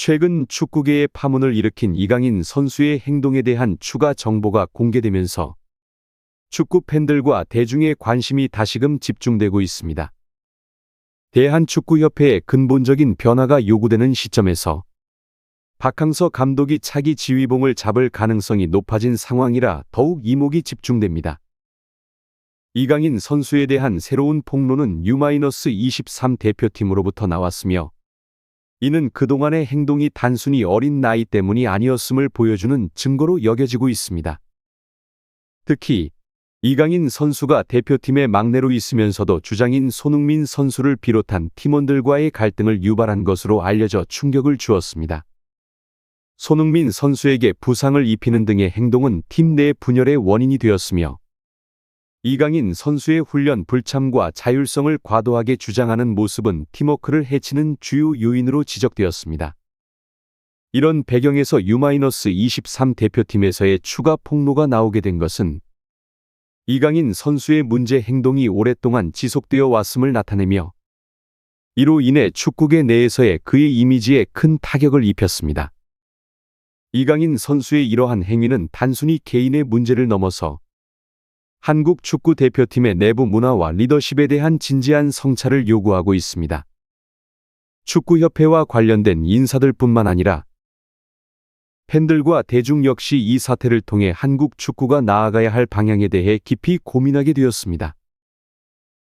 최근 축구계의 파문을 일으킨 이강인 선수의 행동에 대한 추가 정보가 공개되면서 축구 팬들과 대중의 관심이 다시금 집중되고 있습니다. 대한축구협회의 근본적인 변화가 요구되는 시점에서 박항서 감독이 차기 지휘봉을 잡을 가능성이 높아진 상황이라 더욱 이목이 집중됩니다. 이강인 선수에 대한 새로운 폭로는 U-23 대표팀으로부터 나왔으며 이는 그동안의 행동이 단순히 어린 나이 때문이 아니었음을 보여주는 증거로 여겨지고 있습니다. 특히 이강인 선수가 대표팀의 막내로 있으면서도 주장인 손흥민 선수를 비롯한 팀원들과의 갈등을 유발한 것으로 알려져 충격을 주었습니다. 손흥민 선수에게 부상을 입히는 등의 행동은 팀 내 분열의 원인이 되었으며 이강인 선수의 훈련 불참과 자율성을 과도하게 주장하는 모습은 팀워크를 해치는 주요 요인으로 지적되었습니다. 이런 배경에서 U-23 대표팀에서의 추가 폭로가 나오게 된 것은 이강인 선수의 문제 행동이 오랫동안 지속되어 왔음을 나타내며 이로 인해 축구계 내에서의 그의 이미지에 큰 타격을 입혔습니다. 이강인 선수의 이러한 행위는 단순히 개인의 문제를 넘어서 한국 축구 대표팀의 내부 문화와 리더십에 대한 진지한 성찰을 요구하고 있습니다. 축구협회와 관련된 인사들뿐만 아니라 팬들과 대중 역시 이 사태를 통해 한국 축구가 나아가야 할 방향에 대해 깊이 고민하게 되었습니다.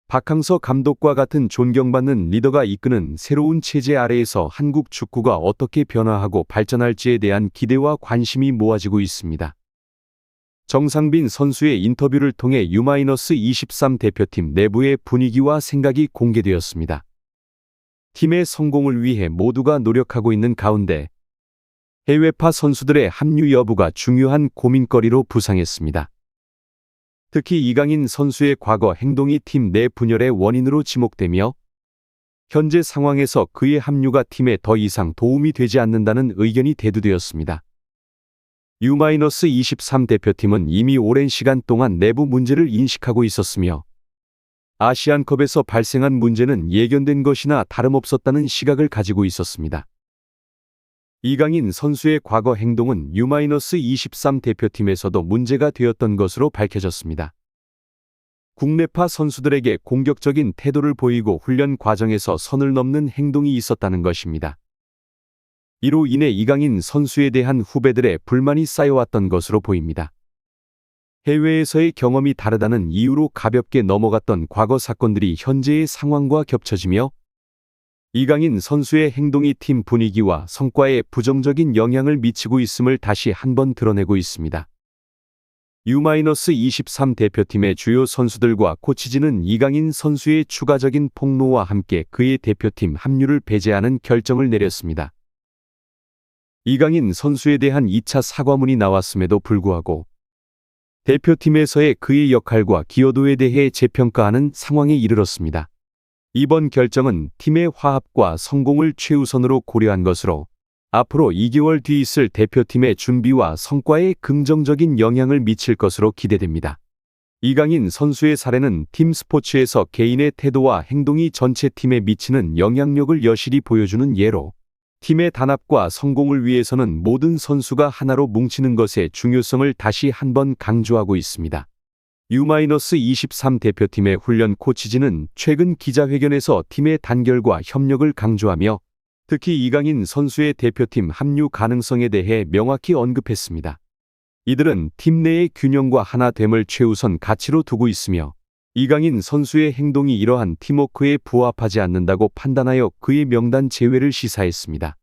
박항서 감독과 같은 존경받는 리더가 이끄는 새로운 체제 아래에서 한국 축구가 어떻게 변화하고 발전할지에 대한 기대와 관심이 모아지고 있습니다. 정상빈 선수의 인터뷰를 통해 U-23 대표팀 내부의 분위기와 생각이 공개되었습니다. 팀의 성공을 위해 모두가 노력하고 있는 가운데 해외파 선수들의 합류 여부가 중요한 고민거리로 부상했습니다. 특히 이강인 선수의 과거 행동이 팀 내 분열의 원인으로 지목되며 현재 상황에서 그의 합류가 팀에 더 이상 도움이 되지 않는다는 의견이 대두되었습니다. U-23 대표팀은 이미 오랜 시간 동안 내부 문제를 인식하고 있었으며 아시안컵에서 발생한 문제는 예견된 것이나 다름없었다는 시각을 가지고 있었습니다. 이강인 선수의 과거 행동은 U-23 대표팀에서도 문제가 되었던 것으로 밝혀졌습니다. 국내파 선수들에게 공격적인 태도를 보이고 훈련 과정에서 선을 넘는 행동이 있었다는 것입니다. 이로 인해 이강인 선수에 대한 후배들의 불만이 쌓여왔던 것으로 보입니다. 해외에서의 경험이 다르다는 이유로 가볍게 넘어갔던 과거 사건들이 현재의 상황과 겹쳐지며 이강인 선수의 행동이 팀 분위기와 성과에 부정적인 영향을 미치고 있음을 다시 한번 드러내고 있습니다. U-23 대표팀의 주요 선수들과 코치진은 이강인 선수의 추가적인 폭로와 함께 그의 대표팀 합류를 배제하는 결정을 내렸습니다. 이강인 선수에 대한 2차 사과문이 나왔음에도 불구하고 대표팀에서의 그의 역할과 기여도에 대해 재평가하는 상황에 이르렀습니다. 이번 결정은 팀의 화합과 성공을 최우선으로 고려한 것으로 앞으로 2개월 뒤 있을 대표팀의 준비와 성과에 긍정적인 영향을 미칠 것으로 기대됩니다. 이강인 선수의 사례는 팀 스포츠에서 개인의 태도와 행동이 전체 팀에 미치는 영향력을 여실히 보여주는 예로 팀의 단합과 성공을 위해서는 모든 선수가 하나로 뭉치는 것의 중요성을 다시 한번 강조하고 있습니다. U-23 대표팀의 훈련 코치진은 최근 기자회견에서 팀의 단결과 협력을 강조하며 특히 이강인 선수의 대표팀 합류 가능성에 대해 명확히 언급했습니다. 이들은 팀 내의 균형과 하나됨을 최우선 가치로 두고 있으며 이강인 선수의 행동이 이러한 팀워크에 부합하지 않는다고 판단하여 그의 명단 제외를 시사했습니다.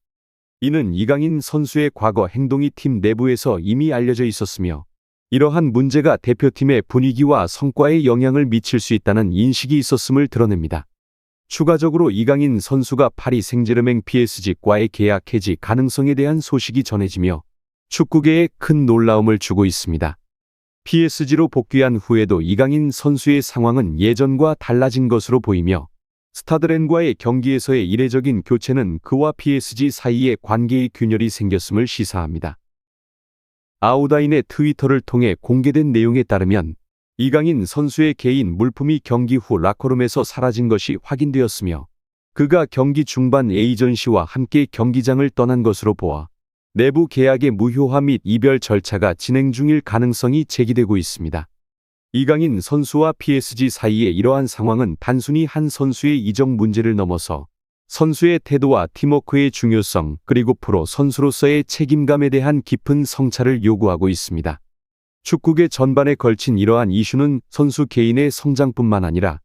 이는 이강인 선수의 과거 행동이 팀 내부에서 이미 알려져 있었으며 이러한 문제가 대표팀의 분위기와 성과에 영향을 미칠 수 있다는 인식이 있었음을 드러냅니다. 추가적으로 이강인 선수가 파리 생제르맹 PSG과의 계약 해지 가능성에 대한 소식이 전해지며 축구계에 큰 놀라움을 주고 있습니다. PSG로 복귀한 후에도 이강인 선수의 상황은 예전과 달라진 것으로 보이며 스타드렌과의 경기에서의 이례적인 교체는 그와 PSG 사이의 관계의 균열이 생겼음을 시사합니다. 아우다인의 트위터를 통해 공개된 내용에 따르면 이강인 선수의 개인 물품이 경기 후 라커룸에서 사라진 것이 확인되었으며 그가 경기 중반 에이전시와 함께 경기장을 떠난 것으로 보아 내부 계약의 무효화 및 이별 절차가 진행 중일 가능성이 제기되고 있습니다. 이강인 선수와 PSG 사이의 이러한 상황은 단순히 한 선수의 이적 문제를 넘어서 선수의 태도와 팀워크의 중요성, 그리고 프로 선수로서의 책임감에 대한 깊은 성찰을 요구하고 있습니다. 축구계 전반에 걸친 이러한 이슈는 선수 개인의 성장뿐만 아니라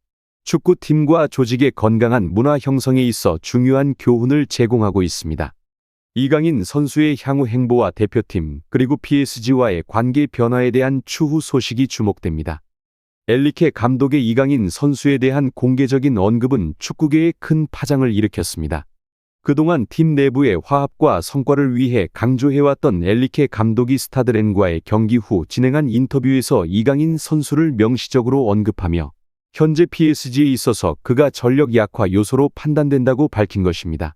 축구팀과 조직의 건강한 문화 형성에 있어 중요한 교훈을 제공하고 있습니다. 이강인 선수의 향후 행보와 대표팀, 그리고 PSG와의 관계 변화에 대한 추후 소식이 주목됩니다. 엘리케 감독의 이강인 선수에 대한 공개적인 언급은 축구계에 큰 파장을 일으켰습니다. 그동안 팀 내부의 화합과 성과를 위해 강조해왔던 엘리케 감독이 스타드렌과의 경기 후 진행한 인터뷰에서 이강인 선수를 명시적으로 언급하며 현재 PSG에 있어서 그가 전력 약화 요소로 판단된다고 밝힌 것입니다.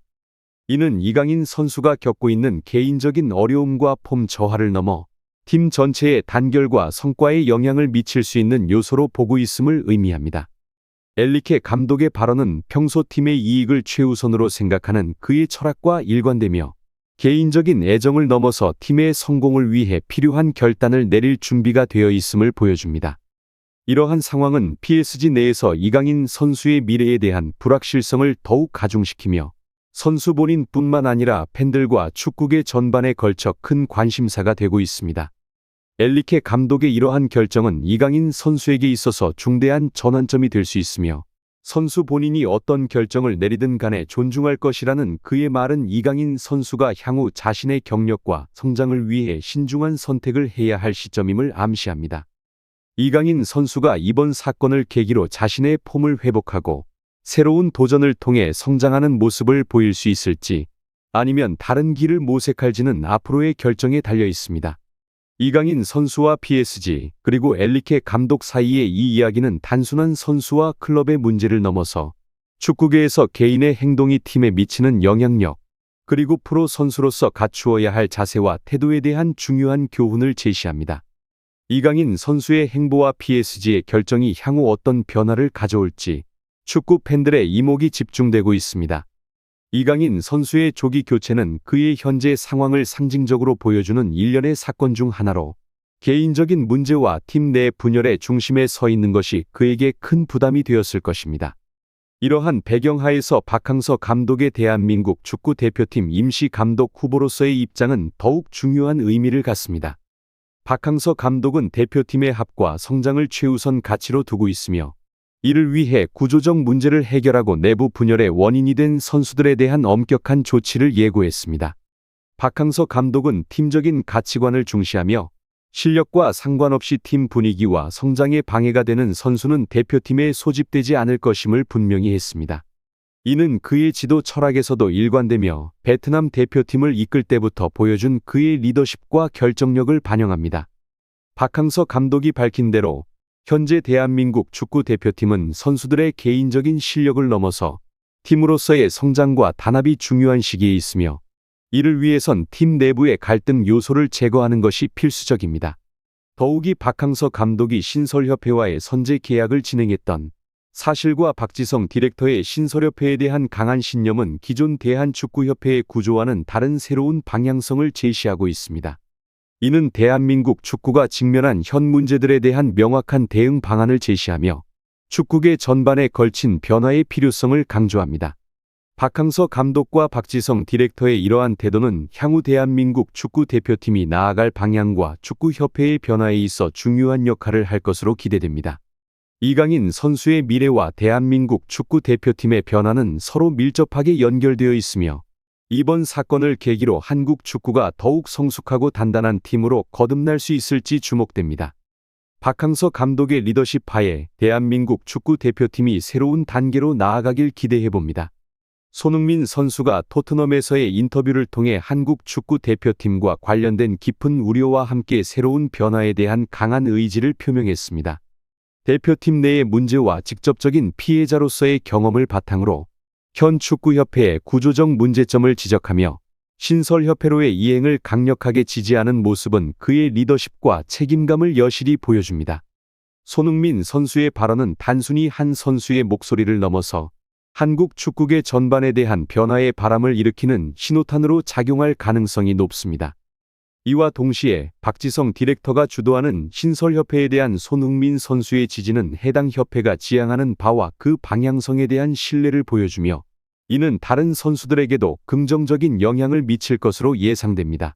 이는 이강인 선수가 겪고 있는 개인적인 어려움과 폼 저하를 넘어 팀 전체의 단결과 성과에 영향을 미칠 수 있는 요소로 보고 있음을 의미합니다. 엘리케 감독의 발언은 평소 팀의 이익을 최우선으로 생각하는 그의 철학과 일관되며 개인적인 애정을 넘어서 팀의 성공을 위해 필요한 결단을 내릴 준비가 되어 있음을 보여줍니다. 이러한 상황은 PSG 내에서 이강인 선수의 미래에 대한 불확실성을 더욱 가중시키며 선수 본인뿐만 아니라 팬들과 축구계 전반에 걸쳐 큰 관심사가 되고 있습니다. 엘리케 감독의 이러한 결정은 이강인 선수에게 있어서 중대한 전환점이 될 수 있으며 선수 본인이 어떤 결정을 내리든 간에 존중할 것이라는 그의 말은 이강인 선수가 향후 자신의 경력과 성장을 위해 신중한 선택을 해야 할 시점임을 암시합니다. 이강인 선수가 이번 사건을 계기로 자신의 폼을 회복하고 새로운 도전을 통해 성장하는 모습을 보일 수 있을지 아니면 다른 길을 모색할지는 앞으로의 결정에 달려 있습니다. 이강인 선수와 PSG 그리고 엘리케 감독 사이의 이 이야기는 단순한 선수와 클럽의 문제를 넘어서 축구계에서 개인의 행동이 팀에 미치는 영향력, 그리고 프로 선수로서 갖추어야 할 자세와 태도에 대한 중요한 교훈을 제시합니다. 이강인 선수의 행보와 PSG의 결정이 향후 어떤 변화를 가져올지 축구 팬들의 이목이 집중되고 있습니다. 이강인 선수의 조기 교체는 그의 현재 상황을 상징적으로 보여주는 일련의 사건 중 하나로 개인적인 문제와 팀 내 분열의 중심에 서 있는 것이 그에게 큰 부담이 되었을 것입니다. 이러한 배경하에서 박항서 감독의 대한민국 축구 대표팀 임시 감독 후보로서의 입장은 더욱 중요한 의미를 갖습니다. 박항서 감독은 대표팀의 합과 성장을 최우선 가치로 두고 있으며 이를 위해 구조적 문제를 해결하고 내부 분열의 원인이 된 선수들에 대한 엄격한 조치를 예고했습니다. 박항서 감독은 팀적인 가치관을 중시하며 실력과 상관없이 팀 분위기와 성장에 방해가 되는 선수는 대표팀에 소집되지 않을 것임을 분명히 했습니다. 이는 그의 지도 철학에서도 일관되며 베트남 대표팀을 이끌 때부터 보여준 그의 리더십과 결정력을 반영합니다. 박항서 감독이 밝힌 대로 현재 대한민국 축구 대표팀은 선수들의 개인적인 실력을 넘어서 팀으로서의 성장과 단합이 중요한 시기에 있으며 이를 위해선 팀 내부의 갈등 요소를 제거하는 것이 필수적입니다. 더욱이 박항서 감독이 신설협회와의 선제 계약을 진행했던 사실과 박지성 디렉터의 신설협회에 대한 강한 신념은 기존 대한축구협회의 구조와는 다른 새로운 방향성을 제시하고 있습니다. 이는 대한민국 축구가 직면한 현 문제들에 대한 명확한 대응 방안을 제시하며 축구계 전반에 걸친 변화의 필요성을 강조합니다. 박항서 감독과 박지성 디렉터의 이러한 태도는 향후 대한민국 축구 대표팀이 나아갈 방향과 축구협회의 변화에 있어 중요한 역할을 할 것으로 기대됩니다. 이강인 선수의 미래와 대한민국 축구 대표팀의 변화는 서로 밀접하게 연결되어 있으며 이번 사건을 계기로 한국 축구가 더욱 성숙하고 단단한 팀으로 거듭날 수 있을지 주목됩니다. 박항서 감독의 리더십 하에 대한민국 축구 대표팀이 새로운 단계로 나아가길 기대해봅니다. 손흥민 선수가 토트넘에서의 인터뷰를 통해 한국 축구 대표팀과 관련된 깊은 우려와 함께 새로운 변화에 대한 강한 의지를 표명했습니다. 대표팀 내의 문제와 직접적인 피해자로서의 경험을 바탕으로 현 축구협회의 구조적 문제점을 지적하며 신설협회로의 이행을 강력하게 지지하는 모습은 그의 리더십과 책임감을 여실히 보여줍니다. 손흥민 선수의 발언은 단순히 한 선수의 목소리를 넘어서 한국 축구계 전반에 대한 변화의 바람을 일으키는 신호탄으로 작용할 가능성이 높습니다. 이와 동시에 박지성 디렉터가 주도하는 신설협회에 대한 손흥민 선수의 지지는 해당 협회가 지향하는 바와 그 방향성에 대한 신뢰를 보여주며, 이는 다른 선수들에게도 긍정적인 영향을 미칠 것으로 예상됩니다.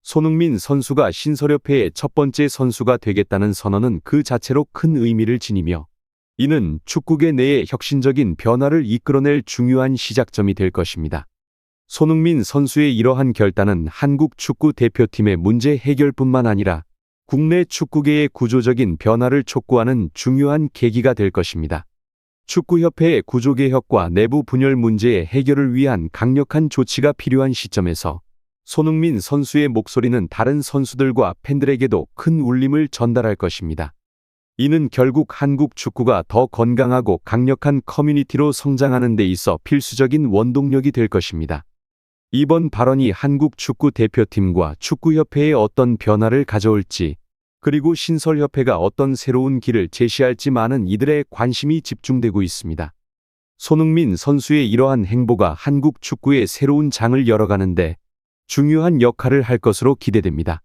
손흥민 선수가 신설협회의 첫 번째 선수가 되겠다는 선언은 그 자체로 큰 의미를 지니며, 이는 축구계 내의 혁신적인 변화를 이끌어낼 중요한 시작점이 될 것입니다. 손흥민 선수의 이러한 결단은 한국 축구 대표팀의 문제 해결뿐만 아니라 국내 축구계의 구조적인 변화를 촉구하는 중요한 계기가 될 것입니다. 축구협회의 구조개혁과 내부 분열 문제의 해결을 위한 강력한 조치가 필요한 시점에서 손흥민 선수의 목소리는 다른 선수들과 팬들에게도 큰 울림을 전달할 것입니다. 이는 결국 한국 축구가 더 건강하고 강력한 커뮤니티로 성장하는 데 있어 필수적인 원동력이 될 것입니다. 이번 발언이 한국 축구 대표팀과 축구협회에 어떤 변화를 가져올지, 그리고 신설협회가 어떤 새로운 길을 제시할지 많은 이들의 관심이 집중되고 있습니다. 손흥민 선수의 이러한 행보가 한국 축구의 새로운 장을 열어가는데 중요한 역할을 할 것으로 기대됩니다.